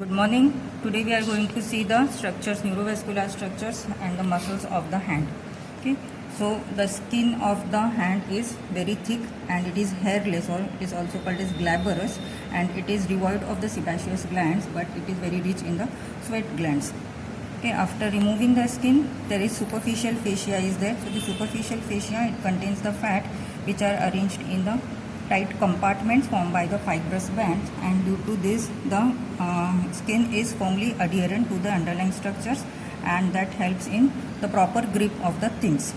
Good morning. Today we are going to see the structures, neurovascular structures and the muscles of the hand. Okay. So the skin of the hand is very thick and it is hairless, or it is also called as glabrous, and it is devoid of the sebaceous glands, but it is very rich in the sweat glands. Okay. After removing the skin, there is superficial fascia is there. So the superficial fascia, it contains the fat which are arranged in the tight compartments formed by the fibrous bands, and due to this the skin is firmly adherent to the underlying structures, and that helps in the proper grip of the things.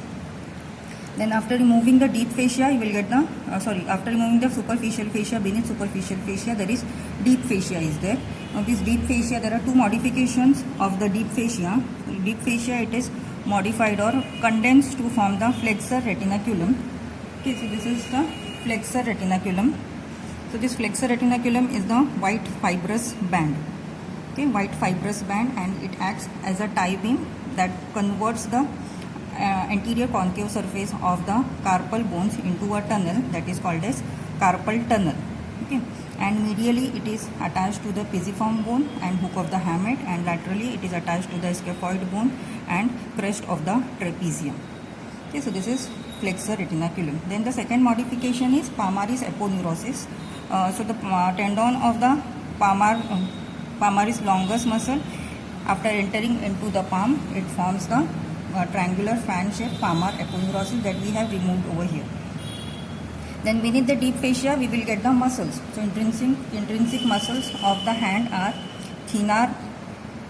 Then after removing the deep fascia, you will get the after removing the superficial fascia, beneath superficial fascia there is deep fascia is there. Now this deep fascia, there are two modifications of the deep fascia. Deep fascia, it is modified or condensed to form the flexor retinaculum. Okay, so this is the flexor retinaculum. So this flexor retinaculum is the white fibrous band. Okay, white fibrous band, and it acts as a tie beam that converts the anterior concave surface of the carpal bones into a tunnel that is called as carpal tunnel. Okay, and medially it is attached to the pisiform bone and hook of the hamate, and laterally it is attached to the scaphoid bone and crest of the trapezium. Okay, so this is flexor retinaculum. Then the second modification is palmaris aponeurosis. So the tendon of the palmaris longus muscle, after entering into the palm, it forms the triangular fan shaped palmar aponeurosis that we have removed over here. Then beneath the deep fascia, we will get the muscles. So intrinsic muscles of the hand are thenar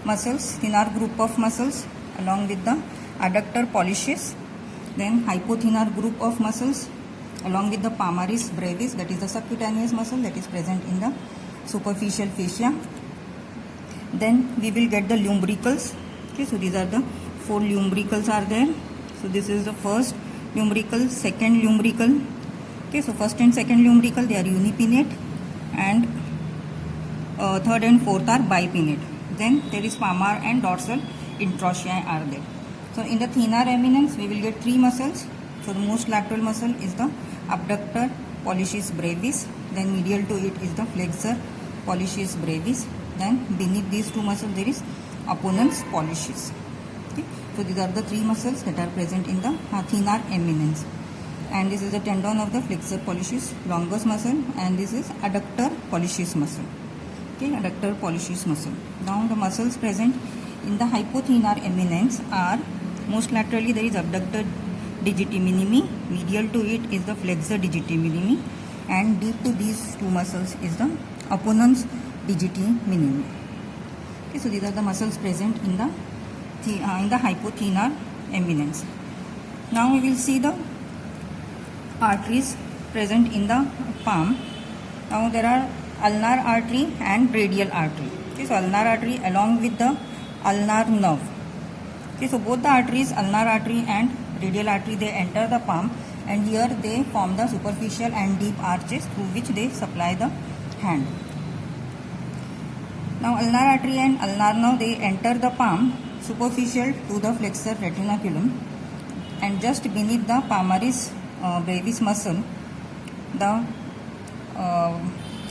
muscles, thenar group of muscles, along with the adductor pollicis. Then hypothenar group of muscles along with the palmaris brevis, that is the subcutaneous muscle that is present in the superficial fascia. Then we will get the lumbricals. Okay, so these are the four lumbricals are there. So this is the first lumbrical, second lumbrical. Okay, so first and second lumbrical, they are unipinnate, and third and fourth are bipinnate. Then there is palmar and dorsal interossei are there. So in the thenar eminence, we will get three muscles. So the most lateral muscle is the abductor pollicis brevis. Then medial to it is the flexor pollicis brevis. Then beneath these two muscles there is opponens pollicis. Okay. So these are the three muscles that are present in the thenar eminence. And this is the tendon of the flexor pollicis longus muscle, and this is adductor pollicis muscle. Okay, adductor pollicis muscle. Now the muscles present in the hypothenar eminence are, most laterally there is abductor digiti minimi, medial to it is the flexor digiti minimi, and deep to these two muscles is the opponens digiti minimi. Okay, so these are the muscles present in the hypothenar eminence. Now we will see the arteries present in the palm. Now there are ulnar artery and radial artery. Okay, so ulnar artery along with the ulnar nerve. Okay, so both the arteries, ulnar artery and radial artery, they enter the palm, and here they form the superficial and deep arches through which they supply the hand. Now ulnar artery and ulnar nerve, they enter the palm superficial to the flexor retinaculum, and just beneath the palmaris brevis muscle, the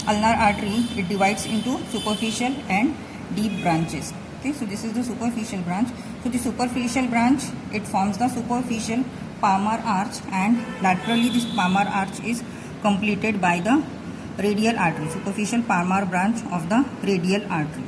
ulnar artery, it divides into superficial and deep branches. Okay, so this is the superficial branch. So the superficial branch, it forms the superficial palmar arch, and laterally this palmar arch is completed by the radial artery, superficial palmar branch of the radial artery.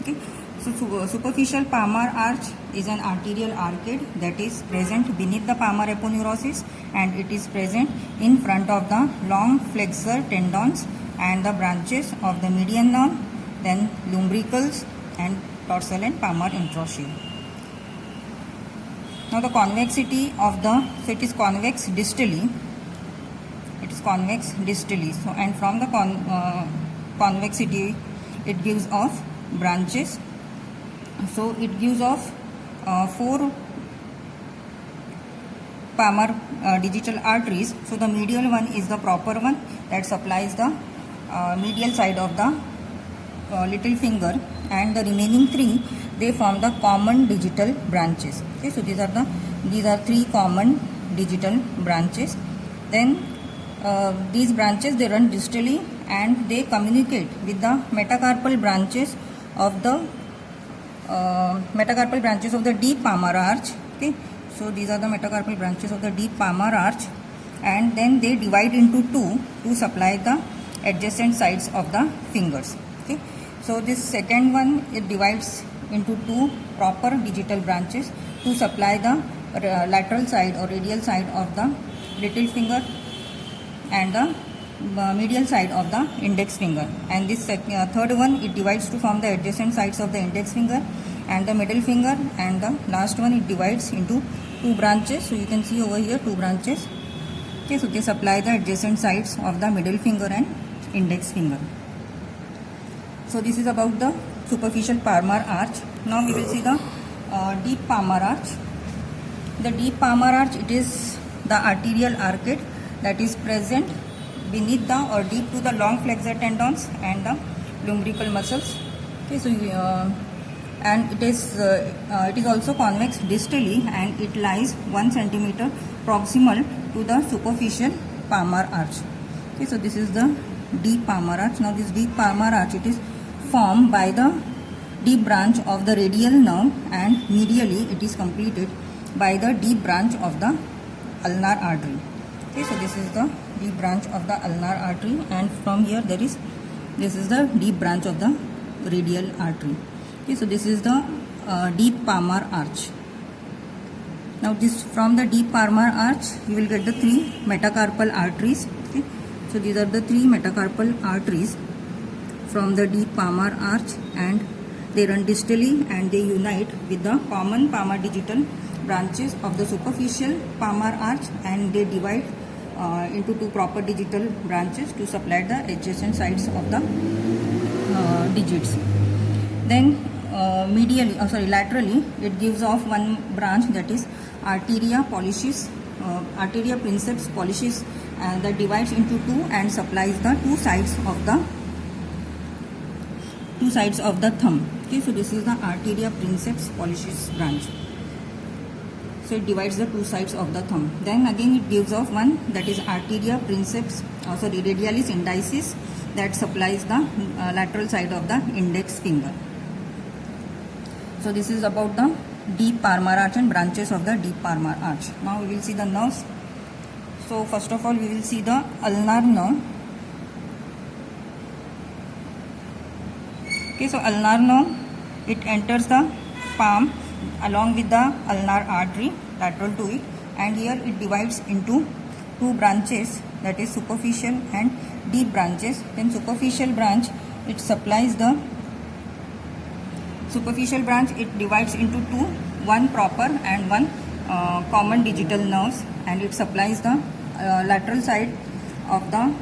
Okay, so superficial palmar arch is an arterial arcade that is present beneath the palmar aponeurosis, and it is present in front of the long flexor tendons and the branches of the median nerve, then lumbricals and dorsal and palmar interossei. Now the convexity of the, so it is convex distally. It is convex distally. So and from the convexity, it gives off branches. So it gives off four palmar digital arteries. So the medial one is the proper one that supplies the medial side of the little finger, and the remaining three, they form the common digital branches. Okay, so these are three common digital branches. Then these branches, they run distally and they communicate with the metacarpal branches of the deep palmar arch. Okay, so these are the metacarpal branches of the deep palmar arch, and then they divide into two to supply the adjacent sides of the fingers. Okay, so this second one, it divides into two proper digital branches to supply the lateral side or radial side of the little finger and the medial side of the index finger. And this third one, it divides to form the adjacent sides of the index finger and the middle finger, and the last one, it divides into two branches. So you can see over here two branches. Okay, so they supply the adjacent sides of the middle finger and index finger. So this is about the superficial palmar arch. Now we will see the deep palmar arch. The deep palmar arch, it is the arterial arcade that is present beneath the or deep to the long flexor tendons and the lumbrical muscles. Okay, so and it is also convex distally, and it lies 1 centimeter proximal to the superficial palmar arch. Okay, so this is the deep palmar arch. Now this deep palmar arch, it is formed by the deep branch of the radial nerve, and medially it is completed by the deep branch of the ulnar artery. Okay, so this is the deep branch of the ulnar artery, and from here this is the deep branch of the radial artery. Okay, so this is the deep palmar arch. Now this, from the deep palmar arch, you will get the three metacarpal arteries. Okay, so these are the three metacarpal arteries from the deep palmar arch, and they run distally and they unite with the common palmar digital branches of the superficial palmar arch, and they divide into two proper digital branches to supply the adjacent sides of the digits. Then laterally, it gives off one branch, that is arteria princeps pollicis, that divides into two and supplies the two sides of the thumb. Okay, so this is the arteria princeps pollicis branch. So it divides the two sides of the thumb. Then again it gives off one, that is arteria princeps, radialis indicis, that supplies the lateral side of the index finger. So this is about the deep palmar arch and branches of the deep palmar arch. Now we will see the nerves. So first of all, we will see the ulnar nerve. Okay, so ulnar nerve, it enters the palm along with the ulnar artery lateral to it, and here it divides into two branches, that is superficial and deep branches. Then superficial branch, it supplies the superficial branch, it divides into two, one proper and one common digital nerves, and it supplies the lateral side of the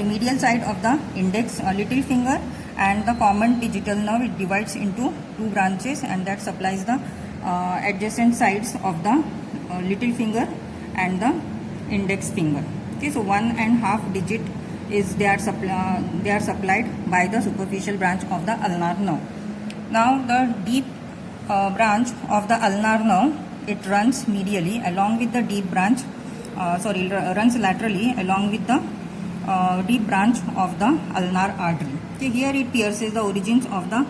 medial side of the index little finger, and the common digital nerve, it divides into two branches, and that supplies the adjacent sides of the little finger and the index finger. Okay, so 1.5 digit is they are supplied by the superficial branch of the ulnar nerve. Now the deep branch of the ulnar nerve, it runs medially along with the deep branch, runs laterally along with the deep branch of the ulnar artery. Okay, here it pierces the origins of the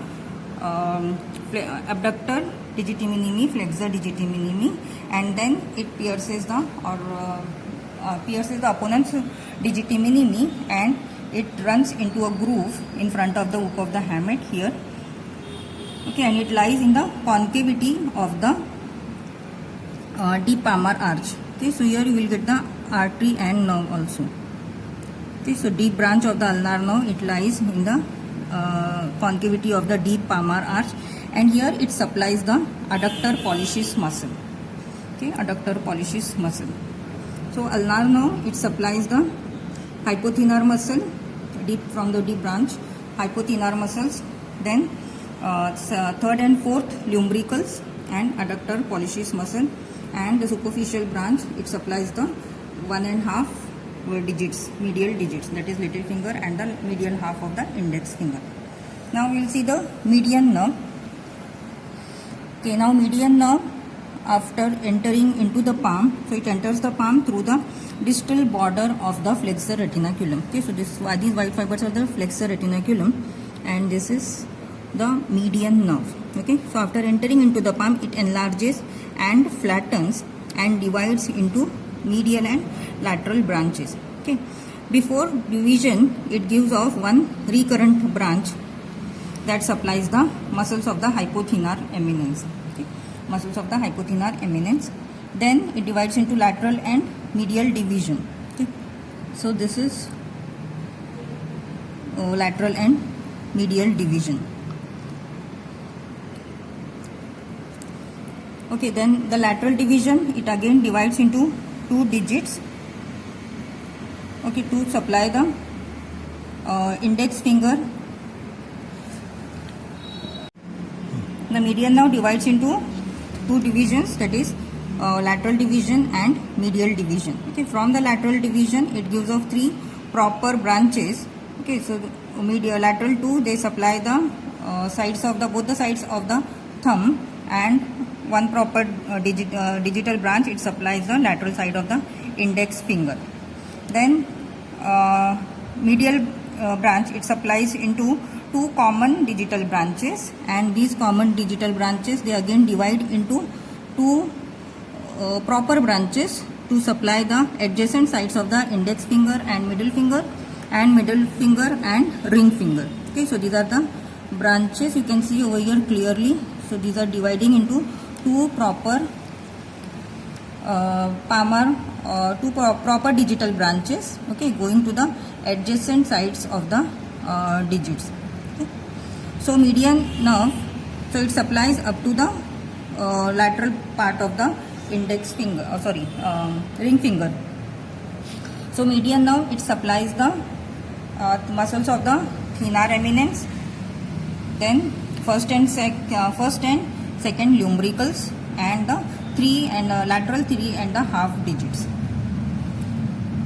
abductor digiti minimi, flexor digiti minimi, and then it pierces the opponent's digiti minimi, and it runs into a groove in front of the hook of the hamate here. Okay, and it lies in the concavity of the deep palmar arch. Okay, so here you will get the artery and nerve also. Okay, so deep branch of the ulnar nerve, it lies in the concavity of the deep palmar arch, and here it supplies the adductor pollicis muscle. Okay, adductor pollicis muscle. So ulnar nerve, it supplies the hypothenar muscle, deep from the deep branch, hypothenar muscles, then third and fourth lumbricals and adductor pollicis muscle, and the superficial branch, it supplies the 1.5 digits, medial digits, that is little finger and the medial half of the index finger. Now we will see the median nerve. Okay, now median nerve, after entering into the palm, so it enters the palm through the distal border of the flexor retinaculum. Okay, so these white fibers are the flexor retinaculum, and this is the median nerve. Okay, so after entering into the palm, it enlarges and flattens and divides into medial and lateral branches. Okay, before division, it gives off one recurrent branch that supplies the muscles of the hypothenar eminence. Okay, muscles of the hypothenar eminence. Then it divides into lateral and medial division. Okay, so this is lateral and medial division. Okay, then the lateral division, it again divides into two digits. Okay, to supply the index finger. The median now divides into two divisions, that is lateral division and medial division. Okay, from the lateral division, it gives off three proper branches. Okay, so lateral two, they supply the sides of the both the sides of the thumb, and one proper digital branch, it supplies the lateral side of the index finger. Then medial branch, it supplies into two common digital branches, and these common digital branches, they again divide into two proper branches to supply the adjacent sides of the index finger and middle finger and ring finger. Okay, so these are the branches, you can see over here clearly. So these are dividing into two proper proper digital branches. Okay, going to the adjacent sides of the digits. Okay. So median nerve, so it supplies up to the lateral part of the index finger, ring finger. So median nerve, it supplies the muscles of the thenar eminence, then first and second lumbricals, and the lateral 3.5 digits.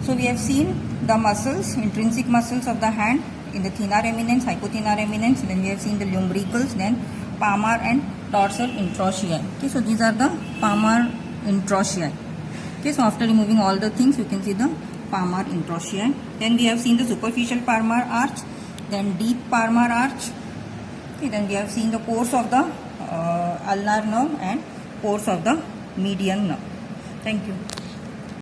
So we have seen the muscles, intrinsic muscles of the hand in the thenar eminence, hypothenar eminence. Then we have seen the lumbricals, then palmar and dorsal interossei. Okay, so these are the palmar interossei. Okay, so after removing all the things, you can see the palmar interossei. Then we have seen the superficial palmar arch, then deep palmar arch. Okay, then we have seen the pores of the ulnar nerve and pores of the median nerve. Thank you.